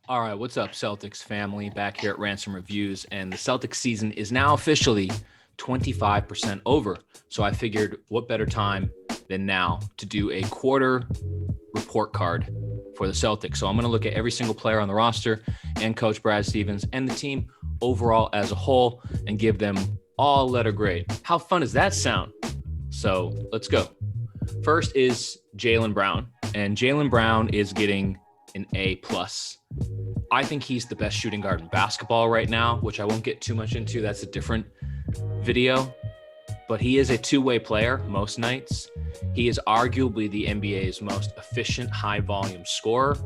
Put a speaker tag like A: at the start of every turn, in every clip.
A: All right, what's up, Celtics family? Back here at Ransom Reviews, and the Celtics season is now officially 25% over. So I figured what better time than now to do a quarter report card for the Celtics. So I'm going to look at every single player on the roster and Coach Brad Stevens and the team overall as a whole and give them all letter grade. How fun does that sound? So let's go. First is Jaylen Brown, and Jaylen Brown is getting an A+. I think he's the best shooting guard in basketball right now, which I won't get too much into. That's a different video. But he is a two-way player most nights. He is arguably the NBA's most efficient high-volume scorer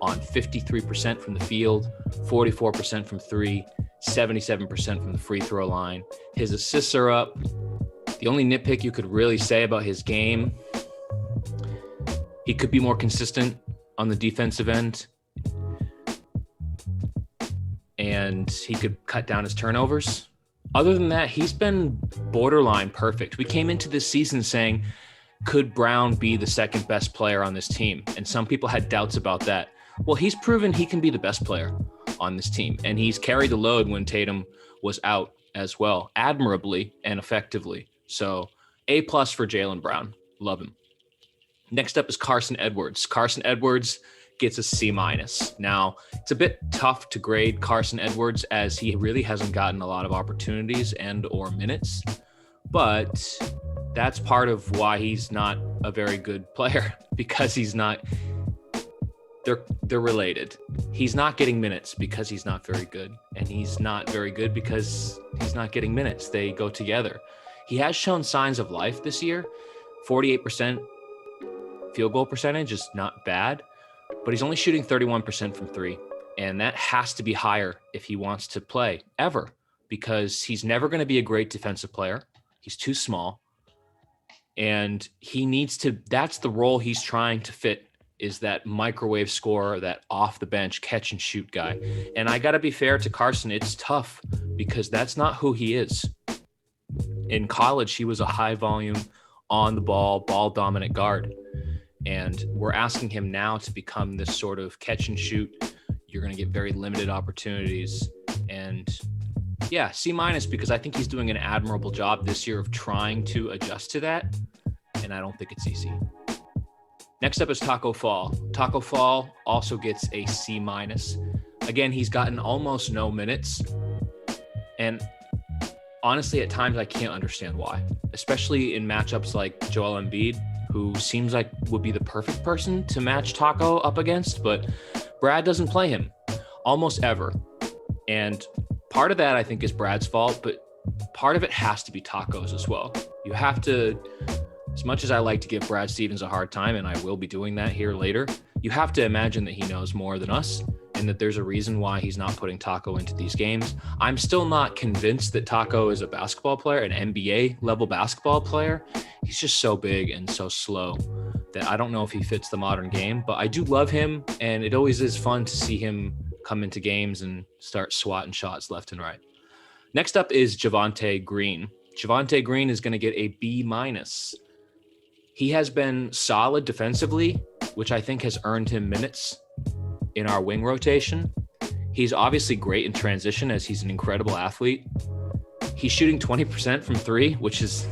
A: on 53% from the field, 44% from three, 77% from the free throw line. His assists are up. The only nitpick you could really say about his game, he could be more consistent on the defensive end, and he could cut down his turnovers. Other than that, he's been borderline perfect. We came into this season saying, could Brown be the second best player on this team? And some people had doubts about that. Well, he's proven he can be the best player on this team, and he's carried the load when Tatum was out as well, admirably and effectively. So A+ for Jaylen Brown. Love him. Next up is Carson Edwards. Carson Edwards gets a C-. Now, it's a bit tough to grade Carson Edwards as he really hasn't gotten a lot of opportunities and or minutes, but that's part of why he's not a very good player, because he's not they're related. He's not getting minutes because he's not very good, and he's not very good because he's not getting minutes. They go together. He has shown signs of life this year. 48% field goal percentage is not bad, but he's only shooting 31% from three. And that has to be higher if he wants to play ever, because he's never going to be a great defensive player. He's too small. And he needs to, that's the role he's trying to fit, is that microwave scorer, that off the bench catch and shoot guy. And I got to be fair to Carson. It's tough because that's not who he is. In college, he was a high volume, on the ball dominant guard. And we're asking him now to become this sort of catch and shoot. You're going to get very limited opportunities. And yeah, C- because I think he's doing an admirable job this year of trying to adjust to that. And I don't think it's easy. Next up is Taco Fall. Taco Fall also gets a C-. Again, he's gotten almost no minutes. And honestly, at times I can't understand why, especially in matchups like Joel Embiid, who seems like would be the perfect person to match Taco up against, but Brad doesn't play him almost ever. And part of that I think is Brad's fault, but part of it has to be Taco's as well. You have to, as much as I like to give Brad Stevens a hard time, and I will be doing that here later, you have to imagine that he knows more than us and that there's a reason why he's not putting Taco into these games. I'm still not convinced that Taco is a basketball player, an NBA level basketball player. He's just so big and so slow that I don't know if he fits the modern game, but I do love him. And it always is fun to see him come into games and start swatting shots left and right. Next up is Javonte Green. Javonte Green is going to get a B-. He has been solid defensively, which I think has earned him minutes in our wing rotation. He's obviously great in transition as he's an incredible athlete. He's shooting 20% from three, which is,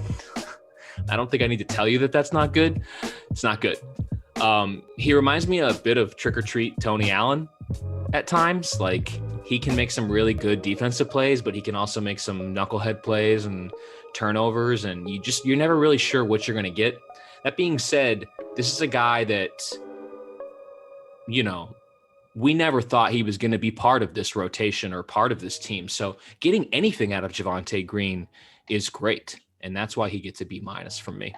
A: I don't think I need to tell you that that's not good. It's not good. He reminds me a bit of Trick or Treat Tony Allen at times. Like, he can make some really good defensive plays, but he can also make some knucklehead plays and turnovers, and you're never really sure what you're going to get. That being said, this is a guy that, we never thought he was going to be part of this rotation or part of this team. So getting anything out of Javonte Green is great. And that's why he gets a B- from me.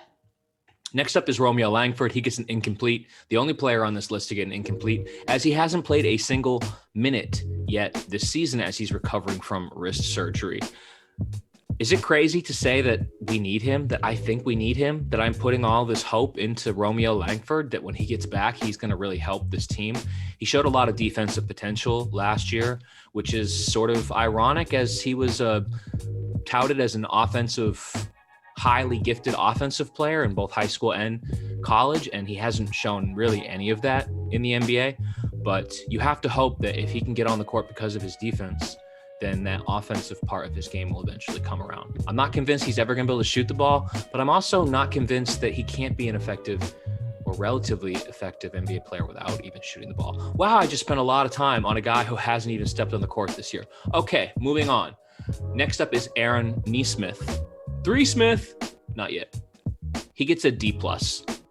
A: Next up is Romeo Langford. He gets an incomplete, the only player on this list to get an incomplete, as he hasn't played a single minute yet this season as he's recovering from wrist surgery. Is it crazy to say that we need him, that I think we need him, that I'm putting all this hope into Romeo Langford, that when he gets back, he's going to really help this team? He showed a lot of defensive potential last year, which is sort of ironic as he was touted as an highly gifted offensive player in both high school and college, and he hasn't shown really any of that in the NBA. But you have to hope that if he can get on the court because of his defense, then that offensive part of his game will eventually come around. I'm not convinced he's ever going to be able to shoot the ball, but I'm also not convinced that he can't be an effective or relatively effective NBA player without even shooting the ball. Wow, I just spent a lot of time on a guy who hasn't even stepped on the court this year. Okay, moving on. Next up is Aaron Nesmith. Smith, not yet. He gets a D+.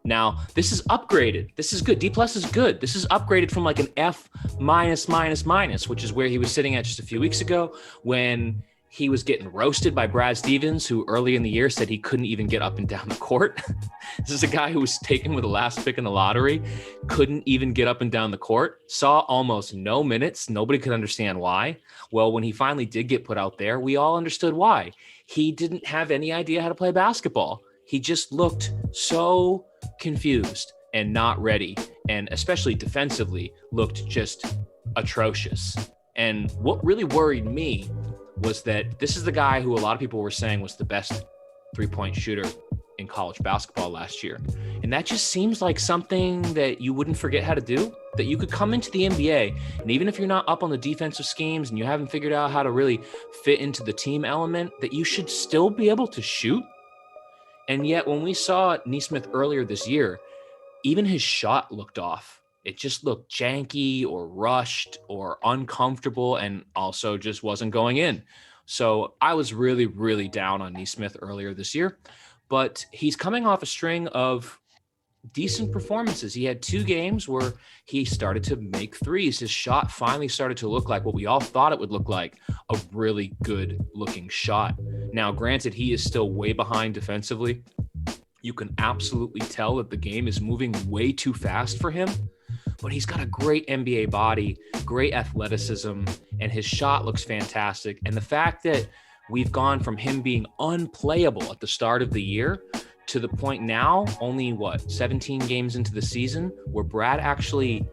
A: Now, this is upgraded. This is good. D+ is good. This is upgraded from like an F-, which is where he was sitting at just a few weeks ago when he was getting roasted by Brad Stevens, who early in the year said he couldn't even get up and down the court. This is a guy who was taken with the last pick in the lottery, couldn't even get up and down the court, saw almost no minutes. Nobody could understand why. Well, when he finally did get put out there, we all understood why. He didn't have any idea how to play basketball. He just looked so confused and not ready, and especially defensively looked just atrocious. And what really worried me was that this is the guy who a lot of people were saying was the best three-point shooter in college basketball last year. And that just seems like something that you wouldn't forget how to do, that you could come into the NBA, and even if you're not up on the defensive schemes and you haven't figured out how to really fit into the team element, that you should still be able to shoot. And yet when we saw Nesmith earlier this year, even his shot looked off. It just looked janky or rushed or uncomfortable, and also just wasn't going in. So I was really, really down on Nesmith earlier this year, but he's coming off a string of decent performances. He had 2 games where he started to make threes. His shot finally started to look like what we all thought it would look like, a really good looking shot. Now, granted, he is still way behind defensively. You can absolutely tell that the game is moving way too fast for him, but he's got a great NBA body, great athleticism, and his shot looks fantastic. And the fact that we've gone from him being unplayable at the start of the year to the point now, only 17 games into the season, where Brad actually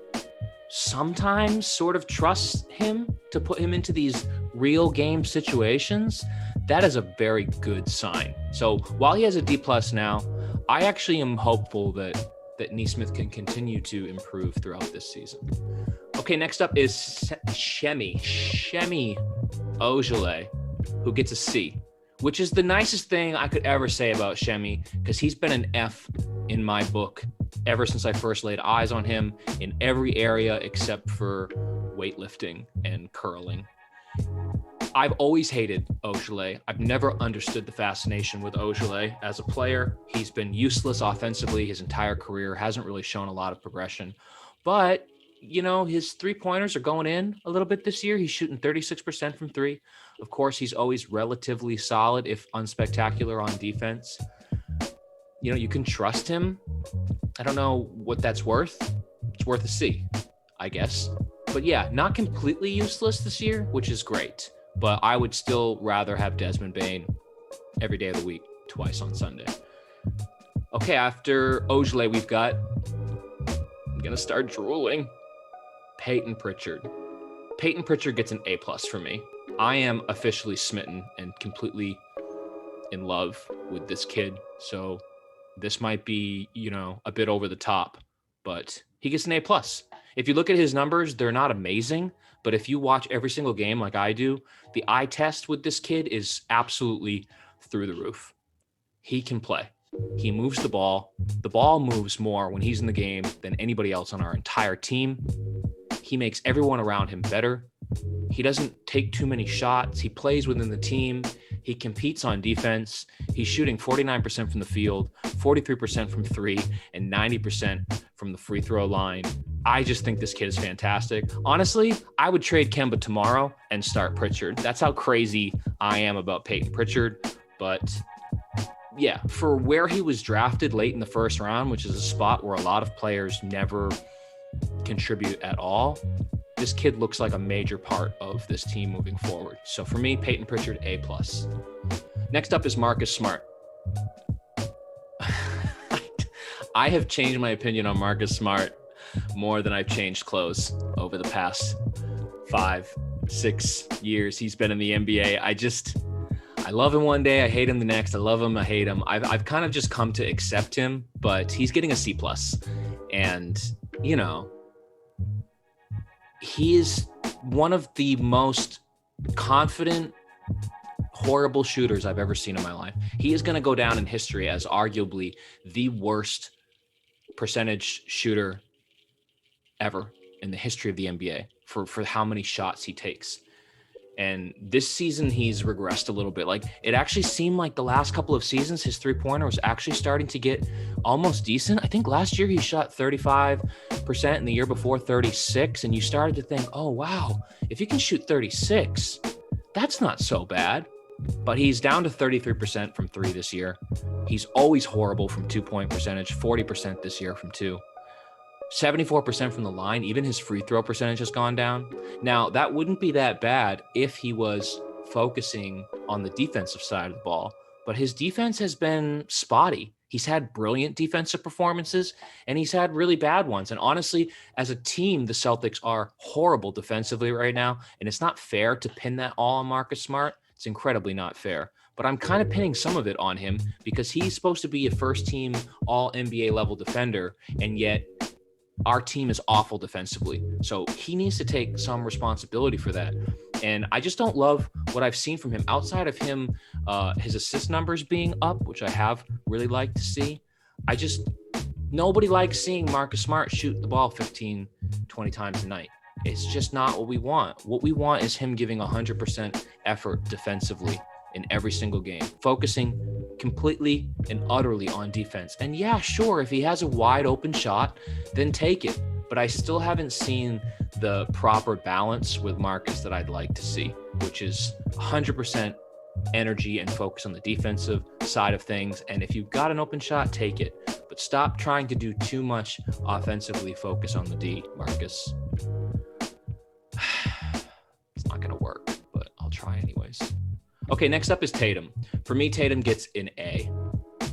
A: sometimes sort of trusts him to put him into these real game situations, that is a very good sign. So while he has a D+ now, I actually am hopeful that Nesmith can continue to improve throughout this season. Okay, next up is Shemi Ojeleye, who gets a C, which is the nicest thing I could ever say about Shemi, because he's been an F in my book ever since I first laid eyes on him in every area except for weightlifting and curling. I've always hated Ojeleye. I've never understood the fascination with Ojeleye as a player. He's been useless offensively his entire career, hasn't really shown a lot of progression. But, his three-pointers are going in a little bit this year. He's shooting 36% from 3. Of course, he's always relatively solid, if unspectacular, on defense. You can trust him. I don't know what that's worth. It's worth a C, I guess. But yeah, not completely useless this year, which is great. But I would still rather have Desmond Bane every day of the week, twice on Sunday. Okay, after Ojeleye, we've got, I'm going to start drooling, Peyton Pritchard. Peyton Pritchard gets an A+ for me. I am officially smitten and completely in love with this kid. So this might be, a bit over the top, but he gets an A+. If you look at his numbers, they're not amazing, but if you watch every single game like I do, the eye test with this kid is absolutely through the roof. He can play. He moves the ball. The ball moves more when he's in the game than anybody else on our entire team. He makes everyone around him better. He doesn't take too many shots. He plays within the team. He competes on defense. He's shooting 49% from the field, 43% from 3, and 90% from the free throw line. I just think this kid is fantastic. Honestly, I would trade Kemba tomorrow and start Pritchard. That's how crazy I am about Peyton Pritchard. But yeah, for where he was drafted late in the first round, which is a spot where a lot of players never contribute at all, this kid looks like a major part of this team moving forward. So for me, Peyton Pritchard, A+. Next up is Marcus Smart. I have changed my opinion on Marcus Smart more than I've changed clothes over the past 5-6 years he's been in the NBA. I love him one day, I hate him the next. I love him, I hate him. I've kind of just come to accept him, but he's getting a C+. And, he is one of the most confident, horrible shooters I've ever seen in my life. He is going to go down in history as arguably the worst percentage shooter ever in the history of the NBA for how many shots he takes. And this season, he's regressed a little bit. Like, it actually seemed like the last couple of seasons, his three-pointer was actually starting to get almost decent. I think last year he shot 35% and the year before 36%. And you started to think, oh, wow, if you can shoot 36, that's not so bad. But he's down to 33% from three this year. He's always horrible from 2-point percentage, 40% this year from two. 74% from the line. Even his free throw percentage has gone down. Now, that wouldn't be that bad if he was focusing on the defensive side of the ball, but his defense has been spotty. He's had brilliant defensive performances and he's had really bad ones. And honestly, as a team, the Celtics are horrible defensively right now, and it's not fair to pin that all on Marcus Smart. It's incredibly not fair. But I'm kind of pinning some of it on him because he's supposed to be a first-team all-NBA level defender, and yet our team is awful defensively. So he needs to take some responsibility for that. And I just don't love what I've seen from him outside of him, his assist numbers being up, which I have really liked to see. Nobody likes seeing Marcus Smart shoot the ball 15, 20 times a night. It's just not what we want. What we want is him giving 100% effort defensively in every single game, focusing completely and utterly on defense. And yeah, sure, if he has a wide open shot, then take it. But I still haven't seen the proper balance with Marcus that I'd like to see, which is 100% energy and focus on the defensive side of things. And if you've got an open shot, take it. But stop trying to do too much offensively focus on the D, Marcus. It's not going to work, but I'll try anyways. Okay, next up is Tatum. For me, Tatum gets an A.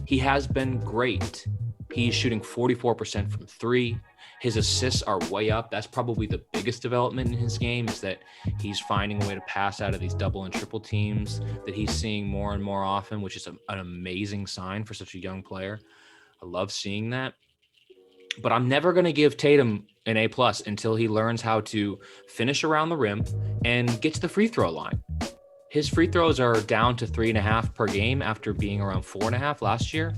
A: He has been great. He's shooting 44% from three. His assists are way up. That's probably the biggest development in his game, is that he's finding a way to pass out of these double and triple teams that he's seeing more and more often, which is an amazing sign for such a young player. I love seeing that. But I'm never going to give Tatum an A+ until he learns how to finish around the rim and get to the free throw line. His free throws are down to 3.5 per game after being around 4.5 last year.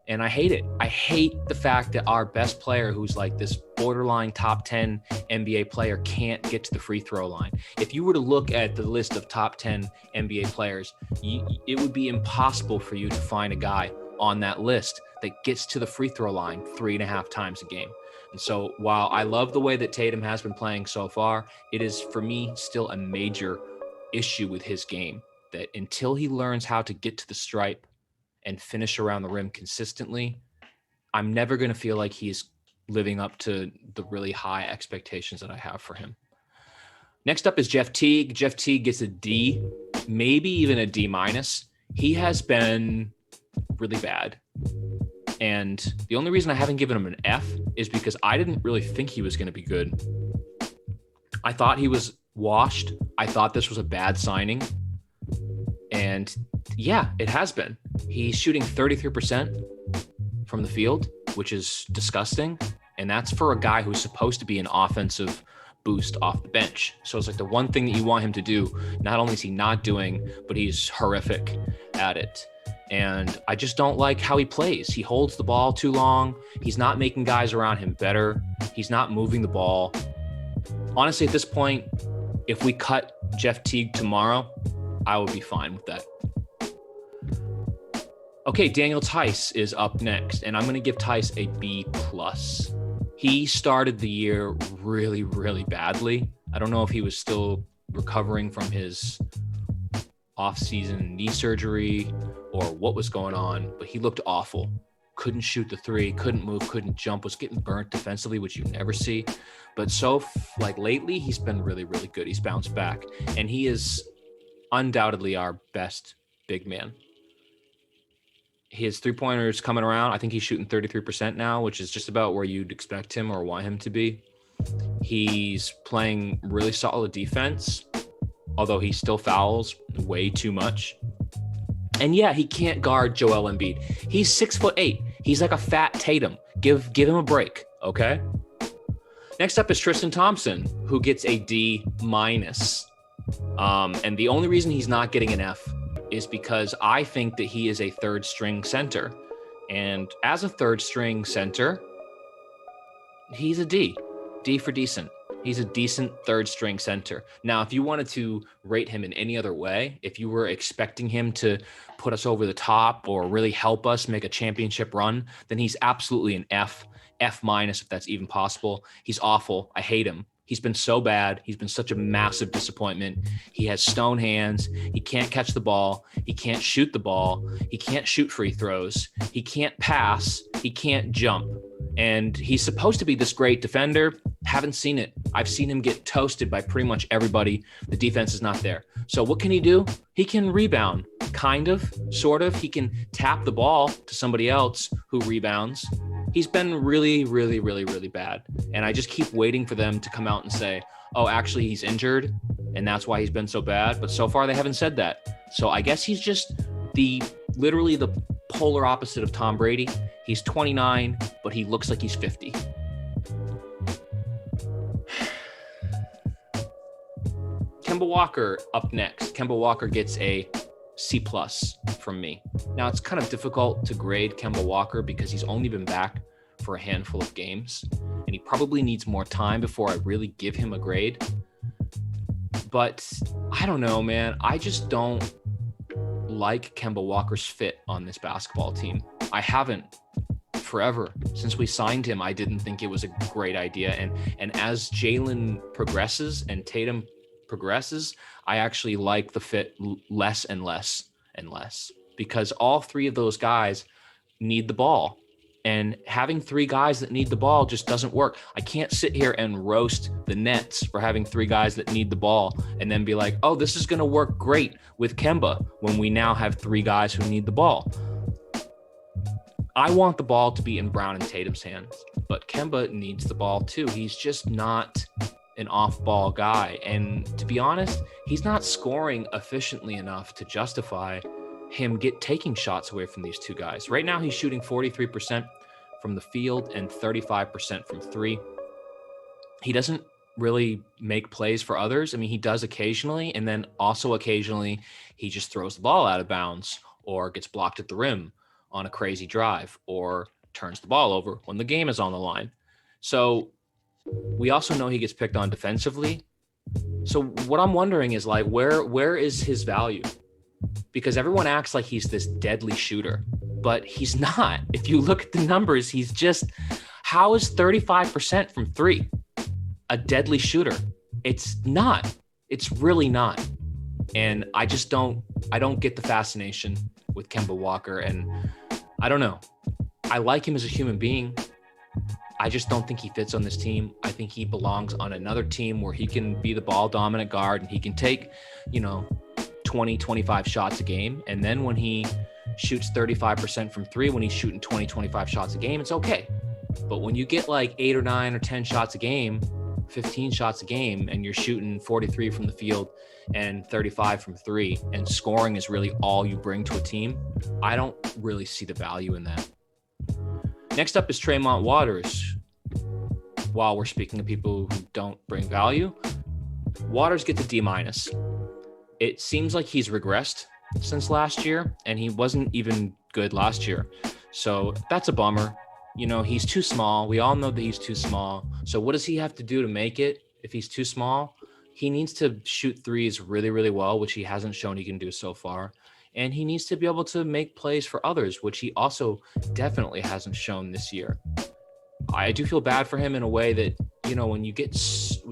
A: And I hate it. I hate the fact that our best player, who's like this borderline top 10 NBA player, can't get to the free throw line. If you were to look at the list of top 10 NBA players, it would be impossible for you to find a guy on that list that gets to the free throw line 3.5 times a game. And so while I love the way that Tatum has been playing so far, it is for me still a major issue with his game, that until he learns how to get to the stripe and finish around the rim consistently, I'm never going to feel like he's living up to the really high expectations that I have for him. Next up is Jeff Teague. Jeff Teague gets a D, maybe even a D-. He has been really bad. And the only reason I haven't given him an F is because I didn't really think he was going to be good. I thought he was washed. I thought this was a bad signing. And yeah, it has been. He's shooting 33% from the field, which is disgusting. And that's for a guy who's supposed to be an offensive boost off the bench. So it's like the one thing that you want him to do, not only is he not doing, but he's horrific at it. And I just don't like how he plays. He holds the ball too long. He's not making guys around him better. He's not moving the ball. Honestly, at this point, if we cut Jeff Teague tomorrow, I would be fine with that. Okay, Daniel Theis is up next, and I'm going to give Theis a B+. He started the year really, really badly. I don't know if he was still recovering from his off-season knee surgery or what was going on, but he looked awful. Couldn't shoot the three, couldn't move, couldn't jump, was getting burnt defensively, which you never see. But lately, he's been really, really good. He's bounced back, and he is undoubtedly our best big man. His three-pointer is coming around. I think he's shooting 33% now, which is just about where you'd expect him or want him to be. He's playing really solid defense, although he still fouls way too much. And yeah, he can't guard Joel Embiid. He's 6'8". He's like a fat Tatum. Give him a break, okay? Next up is Tristan Thompson, who gets a D minus. And the only reason he's not getting an F is because I think that he is a third string center. And as a third string center, he's a D for decent. He's a decent third string center. Now, if you wanted to rate him in any other way, if you were expecting him to put us over the top or really help us make a championship run, then he's absolutely an F minus, if that's even possible. He's awful. I hate him. He's been so bad. He's been such a massive disappointment. He has stone hands. He can't catch the ball. He can't shoot the ball. He can't shoot free throws. He can't pass. He can't jump. And he's supposed to be this great defender. Haven't seen it. I've seen him get toasted by pretty much everybody. The defense is not there. So what can he do? He can rebound, kind of, sort of. He can tap the ball to somebody else who rebounds. He's been really, really, really, really bad. And I just keep waiting for them to come out and say, oh, actually, he's injured, and that's why he's been so bad. But so far, they haven't said that. So I guess he's just literally the polar opposite of Tom Brady. He's 29, but he looks like he's 50. Kemba Walker up next. Kemba Walker gets a C+ from me. Now, it's kind of difficult to grade Kemba Walker because he's only been back for a handful of games, and he probably needs more time before I really give him a grade. But I don't know, man. I just don't like Kemba Walker's fit on this basketball team. I haven't forever. Since we signed him, I didn't think it was a great idea. And as Jalen progresses and Tatum progresses, I actually like the fit less and less and less, because all three of those guys need the ball. And having three guys that need the ball just doesn't work. I can't sit here and roast the Nets for having three guys that need the ball and then be like, oh, this is going to work great with Kemba when we now have three guys who need the ball. I want the ball to be in Brown and Tatum's hands, but Kemba needs the ball too. He's just not an off-ball guy. And to be honest, he's not scoring efficiently enough to justify him taking shots away from these two guys. Right now, he's shooting 43% from the field and 35% from three. He doesn't really make plays for others. I mean, he does occasionally, and then also occasionally he just throws the ball out of bounds or gets blocked at the rim on a crazy drive or turns the ball over when the game is on the line. So we also know he gets picked on defensively. So what I'm wondering is, like, where is his value? Because everyone acts like he's this deadly shooter, but he's not. If you look at the numbers, he's just, how is 35% from three a deadly shooter? It's not. It's really not. And I don't get the fascination with Kemba Walker. And I don't know. I like him as a human being. I just don't think he fits on this team. I think he belongs on another team where he can be the ball dominant guard and he can take, 20, 25 shots a game. And then when he shoots 35% from three, when he's shooting 20, 25 shots a game, it's okay. But when you get like 8 or 9 or 10 shots a game, 15 shots a game, and you're shooting 43 from the field and 35 from three, and scoring is really all you bring to a team, I don't really see the value in that. Next up is Tremont Waters. While we're speaking of people who don't bring value, Waters gets a D-. It seems like he's regressed since last year, and he wasn't even good last year. So that's a bummer. He's too small. We all know that he's too small. So what does he have to do to make it if he's too small? He needs to shoot threes really, really well, which he hasn't shown he can do so far. And he needs to be able to make plays for others, which he also definitely hasn't shown this year. I do feel bad for him in a way that, when you get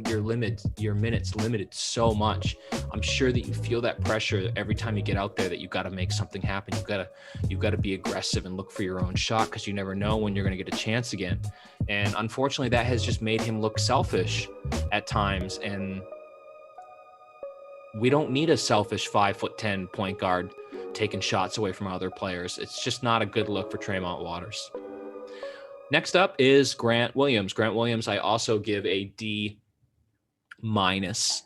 A: your minutes limited so much, I'm sure that you feel that pressure every time you get out there that you've got to make something happen. You've got to be aggressive and look for your own shot, because you never know when you're going to get a chance again. And unfortunately, that has just made him look selfish at times. And we don't need a selfish 5'10" point guard taking shots away from other players. It's just not a good look for Tremont Waters. Next up is Grant Williams. Grant Williams, I also give a D-. The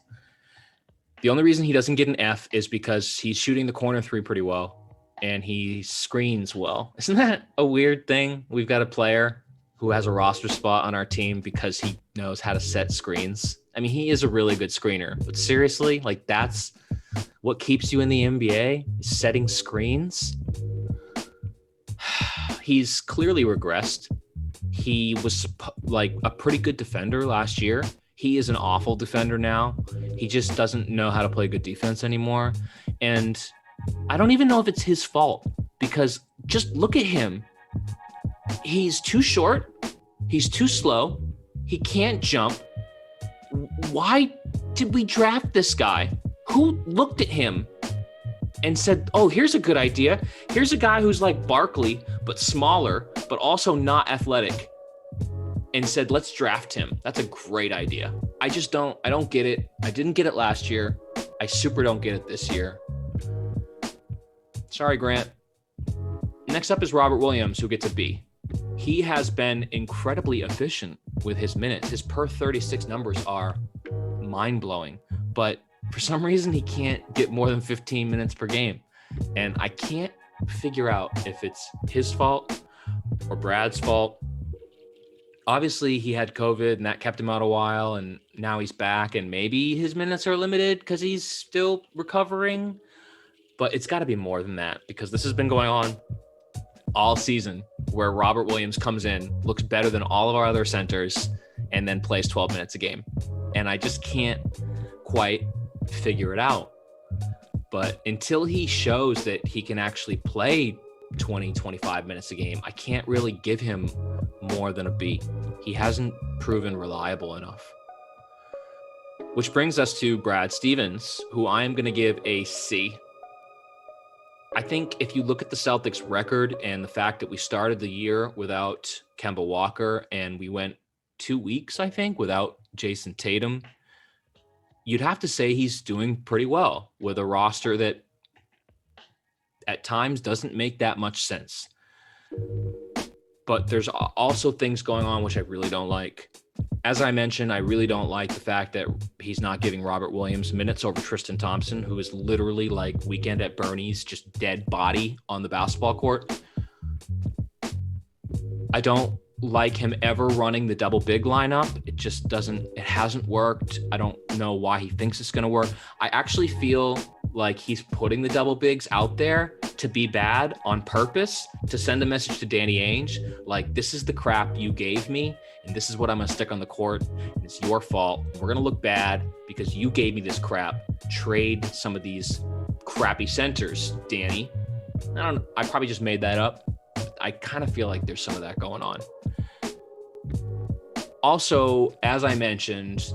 A: only reason he doesn't get an F is because he's shooting the corner three pretty well, and he screens well. Isn't that a weird thing? We've got a player who has a roster spot on our team because he knows how to set screens. I mean, he is a really good screener, but seriously, like that's what keeps you in the NBA, is setting screens. He's clearly regressed. He was like a pretty good defender last year. He is an awful defender now. He just doesn't know how to play good defense anymore. And I don't even know if it's his fault, because just look at him. He's too short. He's too slow. He can't jump. Why did we draft this guy? Who looked at him and said, oh, here's a good idea. Here's a guy who's like Barkley, but smaller, but also not athletic, and said, let's draft him. That's a great idea. I don't get it. I didn't get it last year. I super don't get it this year. Sorry, Grant. Next up is Robert Williams, who gets a B. He has been incredibly efficient with his minutes. His per 36 numbers are mind-blowing, but for some reason he can't get more than 15 minutes per game. And I can't figure out if it's his fault or Brad's fault. Obviously, he had COVID and that kept him out a while, and now he's back, and maybe his minutes are limited because he's still recovering. But it's got to be more than that, because this has been going on all season, where Robert Williams comes in, looks better than all of our other centers, and then plays 12 minutes a game. And I just can't quite figure it out. But until he shows that he can actually play 20, 25 minutes a game, I can't really give him more than a B. He hasn't proven reliable enough. Which brings us to Brad Stevens, who I am going to give a C. I think if you look at the Celtics record and the fact that we started the year without Kemba Walker and we went 2 weeks, I think, without Jason Tatum, you'd have to say he's doing pretty well with a roster that at times doesn't make that much sense. But there's also things going on which I really don't like. As I mentioned, I really don't like the fact that he's not giving Robert Williams minutes over Tristan Thompson, who is literally like Weekend at Bernie's, just dead body on the basketball court. I don't like him ever running the double big lineup. It hasn't worked. I don't know why he thinks it's going to work. I actually feel like he's putting the double bigs out there to be bad on purpose, to send a message to Danny Ainge, like, this is the crap you gave me, and this is what I'm going to stick on the court, and it's your fault. We're going to look bad because you gave me this crap. Trade some of these crappy centers, Danny. I probably just made that up. I kind of feel like there's some of that going on. Also, as I mentioned,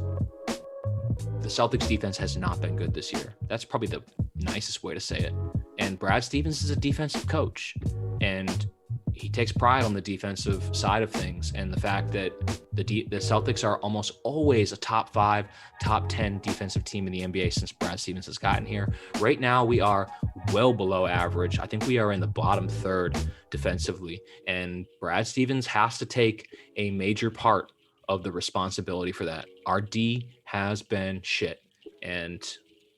A: the Celtics defense has not been good this year. That's probably the nicest way to say it. And Brad Stevens is a defensive coach, and he takes pride on the defensive side of things. And the fact that the Celtics are almost always a top 5, top 10 defensive team in the NBA since Brad Stevens has gotten here. Right now, we are well below average. I think we are in the bottom third defensively. And Brad Stevens has to take a major part of the responsibility for that. Our D has been shit. And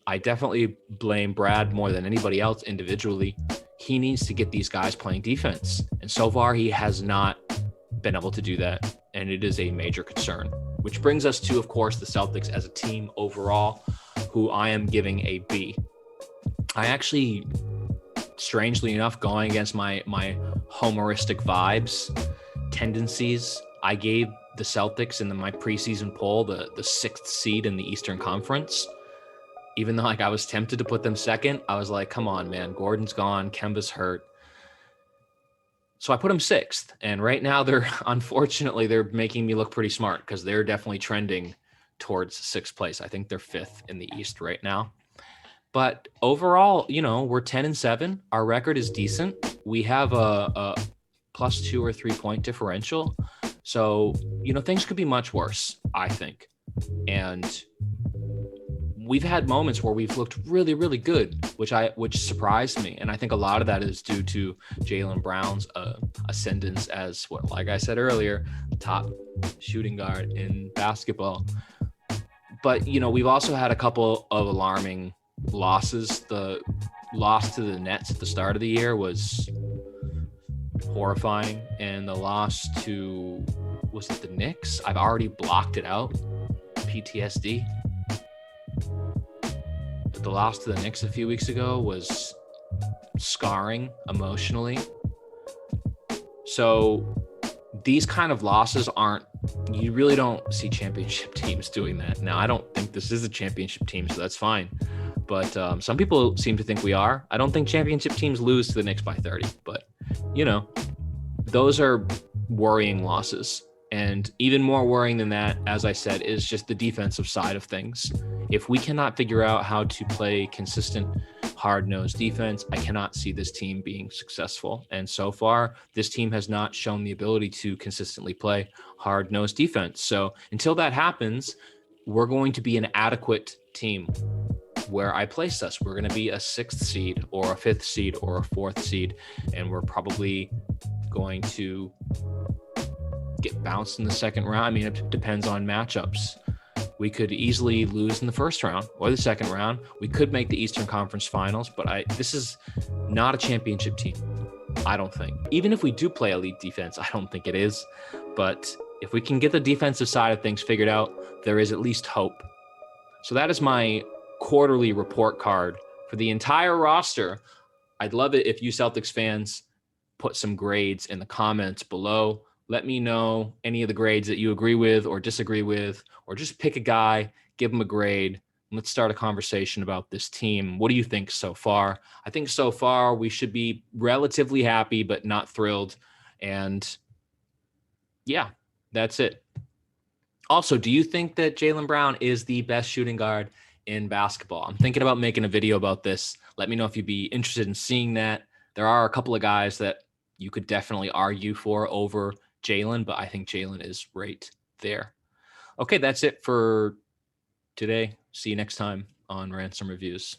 A: I definitely blame Brad more than anybody else individually. He needs to get these guys playing defense. And so far, he has not been able to do that. And it is a major concern. Which brings us to, of course, the Celtics as a team overall, who I am giving a B. I actually, strangely enough, going against my homeristic vibes, tendencies, I gave the Celtics in my preseason poll the 6th seed in the Eastern Conference. Even though I was tempted to put them second, I was like, come on, man. Gordon's gone. Kemba's hurt. So I put them 6th. And right now, unfortunately, they're making me look pretty smart, because they're definitely trending towards 6th place. I think they're 5th in the East right now. But overall, we're 10-7. Our record is decent. We have a +2 or 3 point differential. So, things could be much worse, I think. And we've had moments where we've looked really, really good, which surprised me. And I think a lot of that is due to Jaylen Brown's ascendance as, like I said earlier, top shooting guard in basketball. But, we've also had a couple of alarming losses. The loss to the Nets at the start of the year was horrifying. And the loss to, was it the Knicks? I've already blocked it out. PTSD. But the loss to the Knicks a few weeks ago was scarring emotionally. So these kind of losses you really don't see championship teams doing that. Now, I don't think this is a championship team, so that's fine. But some people seem to think we are. I don't think championship teams lose to the Knicks by 30, but those are worrying losses. And even more worrying than that, as I said, is just the defensive side of things. If we cannot figure out how to play consistent, hard-nosed defense, I cannot see this team being successful. And so far, this team has not shown the ability to consistently play hard-nosed defense. So until that happens, we're going to be an adequate team. Where I place us, we're going to be a 6th seed or a 5th seed or a 4th seed, and we're probably going to get bounced in the second round. I mean, it depends on matchups. We could easily lose in the first round or the second round. We could make the Eastern Conference Finals, but this is not a championship team, I don't think. Even if we do play elite defense, I don't think it is. But if we can get the defensive side of things figured out, there is at least hope. So that is my quarterly report card for the entire roster. I'd love it if you Celtics fans put some grades in the comments below. Let me know any of the grades that you agree with or disagree with, or just pick a guy, give him a grade. Let's start a conversation about this team. What do you think so far? I think so far we should be relatively happy, but not thrilled. And yeah, that's it. Also, do you think that Jaylen Brown is the best shooting guard in basketball? I'm thinking about making a video about this. Let me know if you'd be interested in seeing that. There are a couple of guys that you could definitely argue for over Jaylen, but I think Jaylen is right there. Okay, that's it for today. See you next time on Ransom Reviews.